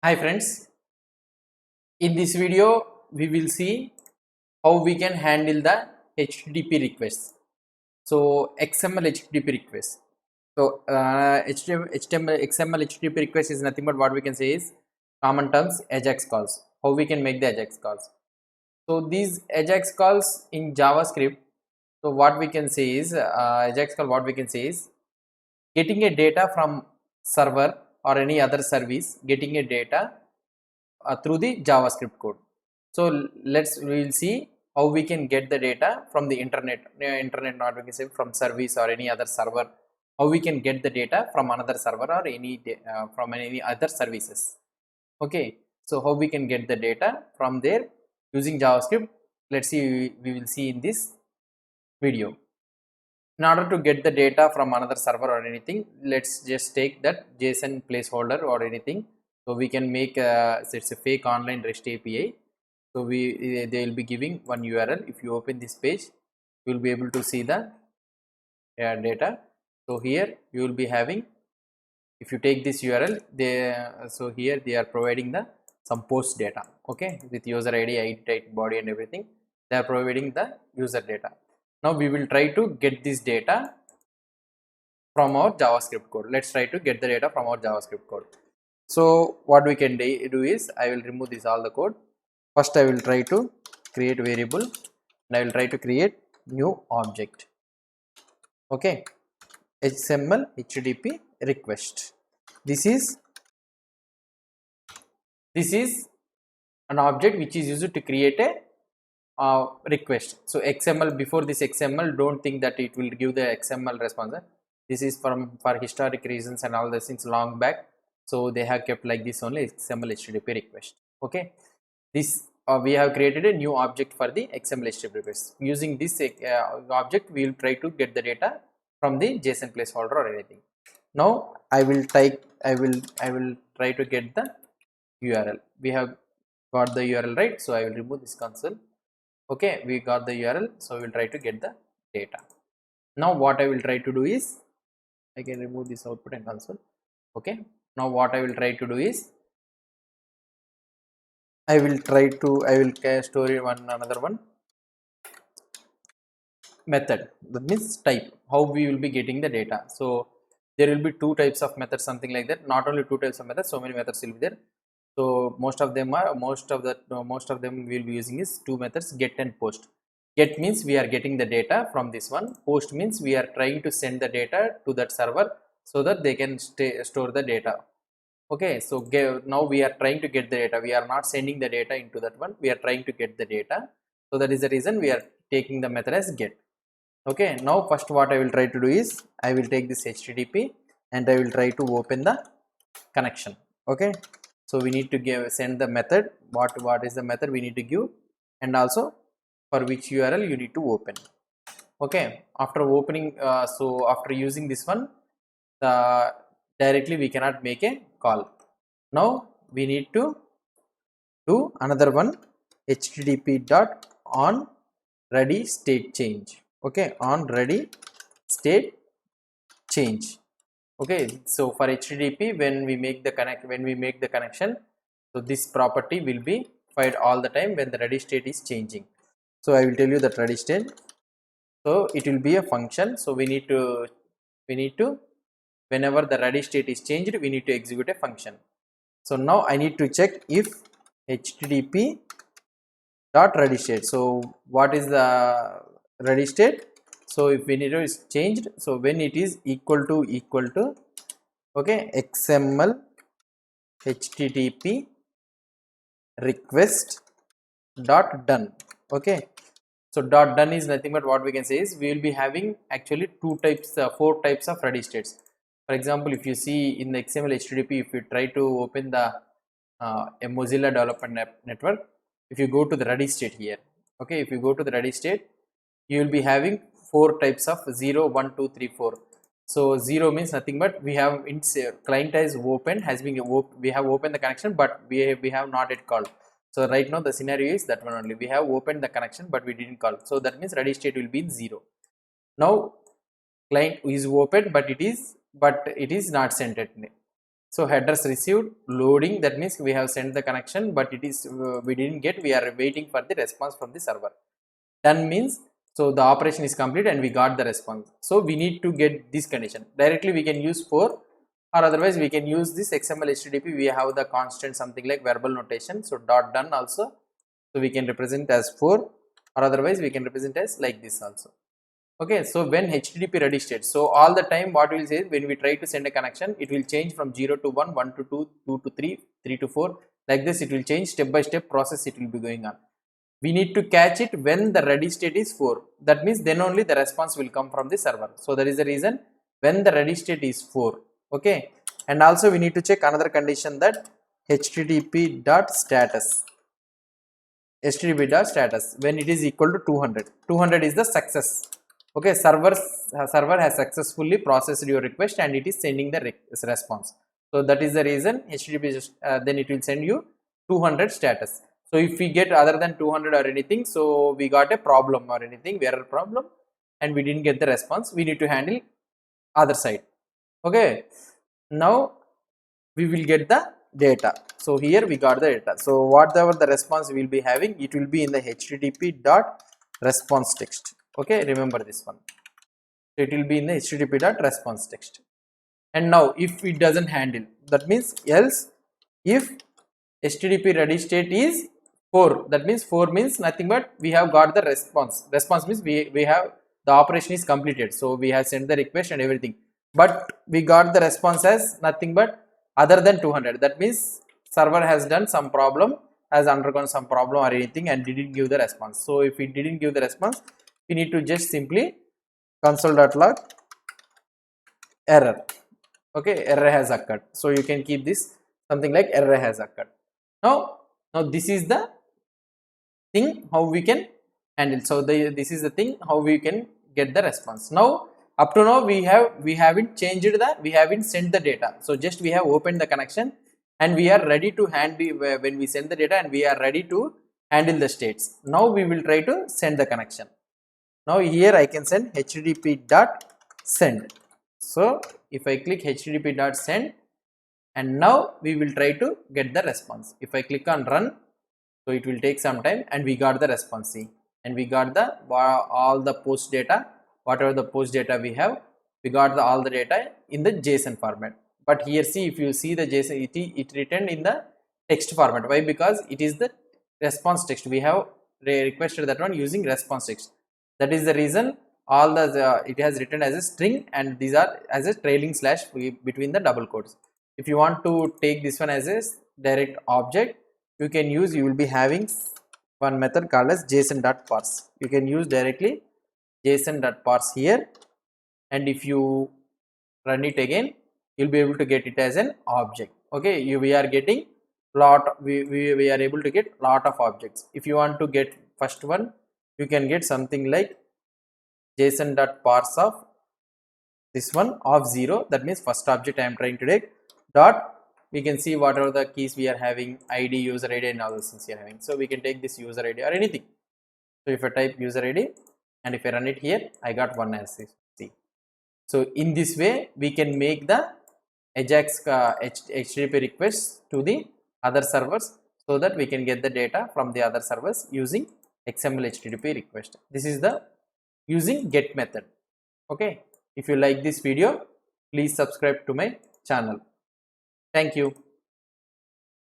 Hi friends, in this video we will see how we can handle the HTTP requests. So XML HTTP request. So HTML XML HTTP request is nothing but what we can say is common terms AJAX calls. How we can make the AJAX calls. So these AJAX calls in JavaScript. So what we can say is AJAX call. What we can say is getting a data from server or any other service, getting a data through the JavaScript code. So we will see how we can get the data from the internet not we can say from service or any other server. How we can get the data from another server or from any other services. Okay, so how we can get the data from there using JavaScript. Let's see. We will see in this video. In order to get the data from another server or anything, let's just take that JSON placeholder or anything. So we can make so it's a fake online REST API. So they will be giving one URL. If you open this page, you will be able to see the data. So here you will be having, if you take this URL, so here they are providing the some post data, okay, with user ID, height, body and everything. They are providing the user data. Now we will try to get this data from our JavaScript code. Let's try to get the data from our JavaScript code. So what we can do is, I will remove this all the code. First I will try to create variable and I will try to create new object. Okay, XML HTTP request. This is an object which is used to create a request. So XML, before this XML, don't think that it will give the XML response. This is for historic reasons and all the things long back. So they have kept like this only XML HTTP request. Okay, this we have created a new object for the XML HTTP request. Using this object, we will try to get the data from the JSON placeholder or anything. Now I will try to get the URL. We have got the URL, right? So I will remove this console. Okay, we got the URL, so we will try to get the data. Now what I will try to do is, I can remove this output and console. Okay, now what I will try to do is, I will store another one method, that means type, how we will be getting the data. So there will be two types of methods, something like that. Not only two types of methods, so many methods will be there. So most of them we will be using is two methods, get and post. Get means we are getting the data from this one. Post means we are trying to send the data to that server so that they can store the data. Okay, so now we are trying to get the data. We are not sending the data into that one. We are trying to get the data. So that is the reason we are taking the method as get. Okay, now first what I will try to do is, I will take this HTTP and I will try to open the connection. Okay, so we need to send the method. What is the method we need to give, and also for which URL you need to open. Okay, after opening, so after using this one, directly we cannot make a call. Now we need to do another one, HTTP dot on ready state change. Okay, on ready state change. Okay, so for HTTP, when we make the connection, so this property will be fired all the time when the ready state is changing. So I will tell you that ready state. So it will be a function. So we need to whenever the ready state is changed, we need to execute a function. So now I need to check if HTTP dot ready state. So what is the ready state? So if when it is changed, so when it is equal to okay, XML HTTP request dot done. Okay, so dot done is nothing but what we can say is, we will be having actually four types of ready states. For example, if you see in the XML HTTP, if you try to open the a Mozilla Development Network, if you go to the ready state here, okay, if you go to the ready state, you will be having four types of 0, 1, 2, 3, 4. So 0 means nothing but we have client has we have opened the connection, but we have not yet called. So right now the scenario is that one only, we have opened the connection but we didn't call. So that means ready state will be in 0. Now client is open but it is not sent yet. So headers received, loading, that means we have sent the connection, but it is we didn't get, we are waiting for the response from the server. Done means, so the operation is complete and we got the response. So we need to get this condition. Directly we can use for, or otherwise we can use this XML HTTP. We have the constant something like verbal notation. So dot done also. So we can represent as for, or otherwise we can represent as like this also. Okay, so when HTTP ready state, so all the time what we will say is when we try to send a connection, it will change from 0 to 1, 1 to 2, 2 to 3, 3 to 4, like this it will change, step by step process it will be going on. We need to catch it when the ready state is 4, that means then only the response will come from the server. So that is the reason when the ready state is 4. Okay, and also we need to check another condition, that HTTP dot status, HTTP dot status when it is equal to 200. 200 is the success. Okay, server has successfully processed your request and it is sending the response. So that is the reason HTTP then it will send you 200 status. So if we get other than 200 or anything, so we got a problem or anything, error problem, and we didn't get the response, we need to handle other side. Okay, now we will get the data. So here we got the data. So whatever the response we will be having, it will be in the HTTP dot response text. Okay, remember this one. So it will be in the HTTP dot response text. And now if it doesn't handle, that means else, if HTTP ready state is 4, that means 4 means nothing but we have got the response. Response means we have the operation is completed. So we have sent the request and everything, but we got the response as nothing but other than 200. That means server has done some problem, has undergone some problem or anything and didn't give the response. So if it didn't give the response, we need to just simply console.log error. Okay, error has occurred. So you can keep this something like error has occurred. Now this is the thing how we can handle. So this is the thing how we can get the response. Now up to now we haven't changed we haven't sent the data. So just we have opened the connection and we are ready to handle when we send the data, and we are ready to handle the states. Now we will try to send the connection. Now here I can send HTTP dot send. So if I click HTTP dot send, and now we will try to get the response. If I click on run, so it will take some time and we got the response. See, and we got the all the post data, whatever the post data we have, we got all the data in the JSON format. But here see, if you see the JSON, it returned in the text format. Why? Because it is the response text. We have requested that one using response text. That is the reason all the it has written as a string, and these are as a trailing slash between the double quotes. If you want to take this one as a direct object, you can use, you will be having one method called as json.parse. You can use directly json.parse here, and if you run it again, you'll be able to get it as an object. Okay, we are getting we are able to get lot of objects. If you want to get first one, you can get something like json.parse of this one of 0, that means first object I am trying to take, dot, we can see whatever the keys we are having, ID, user ID and all those things we are having. So we can take this user ID or anything. So if I type user ID and if I run it here, I got one as see. So in this way we can make the AJAX HTTP requests to the other servers, so that we can get the data from the other servers using XML HTTP request. This is the using get method. Okay, if you like this video, please subscribe to my channel. Thank you.